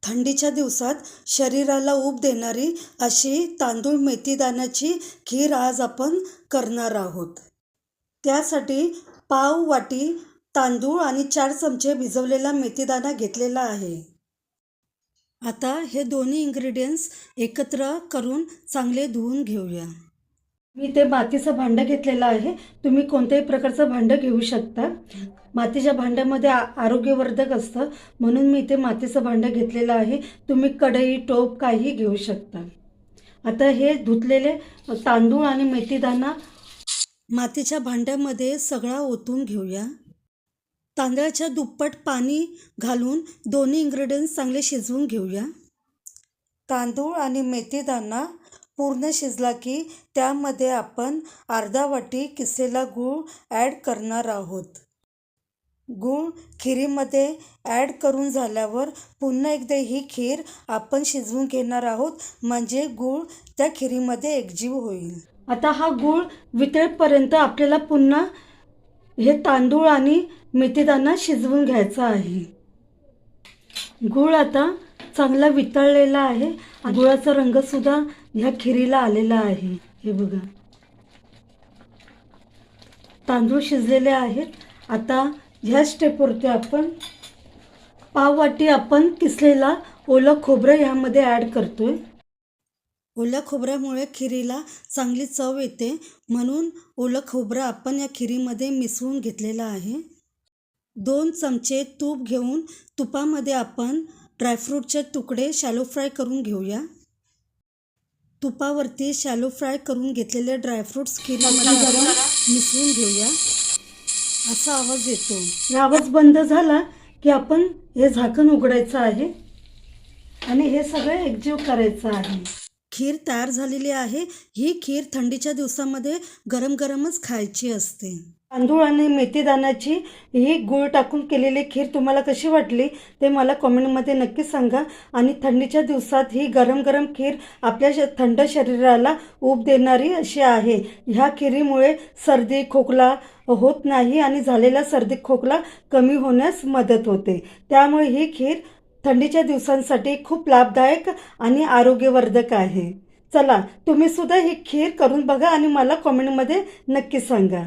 थंडीच्या दिवसात शरीराला ऊब देणारी अशी तांदूळ मेथीदाण्याची खीर आज आपण करणार आहोत. त्यासाठी पाव वाटी तांदूळ आणि 4 चमचे भिजवलेला मेथीदाणा घेतलेला आहे. आता हे दोन्ही इन्ग्रेडियंट्स एकत्र करून चांगले धुवून घेऊया. मी ते मातीचं भांडं घेतलेलं आहे. तुम्ही कोणत्याही प्रकारचं भांडं घेऊ शकता. मातीच्या भांड्यामध्ये आरोग्यवर्धक असतं म्हणून मी इथे मातीचं भांडं घेतलेलं आहे. तुम्ही कढई टोप काही घेऊ शकता. आता हे धुतलेले तांदूळ आणि मेथीदाणा मातीच्या भांड्यामध्ये सगळा ओतून घेऊया. तांदळाच्या दुप्पट पाणी घालून दोन्ही इन्ग्रेडियंट्स चांगले शिजवून घेऊया. तांदूळ आणि मेथीदाणा पूर्ण शिजला की त्यामध्ये आपण अर्धा वाटी किसलेला गूळ ॲड करणार आहोत. गूळ खिरीमध्ये ॲड करून झाल्यावर पुन्हा एकदा ही खीर आपण शिजवून घेणार आहोत म्हणजे गूळ त्या खिरीमध्ये एकजीव होईल. आता हा गूळ वितळेपर्यंत आपल्याला पुन्हा हे तांदूळ आणि मेथीदाणा शिजवून घ्यायचा आहे. गूळ आता चांगला वितळलेला आहे. गुळाचा रंग सुद्धा ह्या खिरीला आलेला आहे. हे बघा, तांदूळ शिजलेले आहेत. आता ह्या स्टेपवरती आपण पाव वाटी आपण किसलेला ओलं खोबरं ह्यामध्ये ॲड करतोय. ओल्या खोबऱ्यामुळे खिरीला चांगली चव येते म्हणून ओलं खोबरं आपण या खिरीमध्ये मिसळून घेतलेलं आहे. 2 चमचे तूप घेऊन तुपामध्ये आपण ड्रायफ्रूटचे तुकडे शॅलो फ्राय करून घेऊया. तुपावरती शॅलो फ्राय करून घेतलेले ड्रायफ्रूट्स खिरीमध्ये आपण मिसळून घेऊया. असा आवाज येतो. हा आवाज बंद झाला की आपण हे झाकण उघडायचं आहे आणि हे सगळं एकजीव करायचं आहे. खीर तयार झालेली आहे. ही खीर थंडीच्या दिवसामध्ये गरम गरमच खायची असते. तांदूळ आणि मेथीदाण्याची ही गूळ टाकून केलेली खीर तुम्हाला कशी वाटली ते मला कमेंटमध्ये नक्की सांगा. आणि थंडीच्या दिवसात ही गरम गरम खीर आपल्या थंड शरीराला ऊब देणारी अशी आहे. ह्या खिरीमुळे सर्दी खोकला होत नाही आणि झालेला सर्दी खोकला कमी होण्यास मदत होते. त्यामुळे ही खीर थंडीच्या दिवसांसाठी खूप लाभदायक आणि आरोग्यवर्धक आहे. चला, तुम्ही सुद्धा ही खीर करून बघा आणि मला कमेंटमध्ये नक्की सांगा.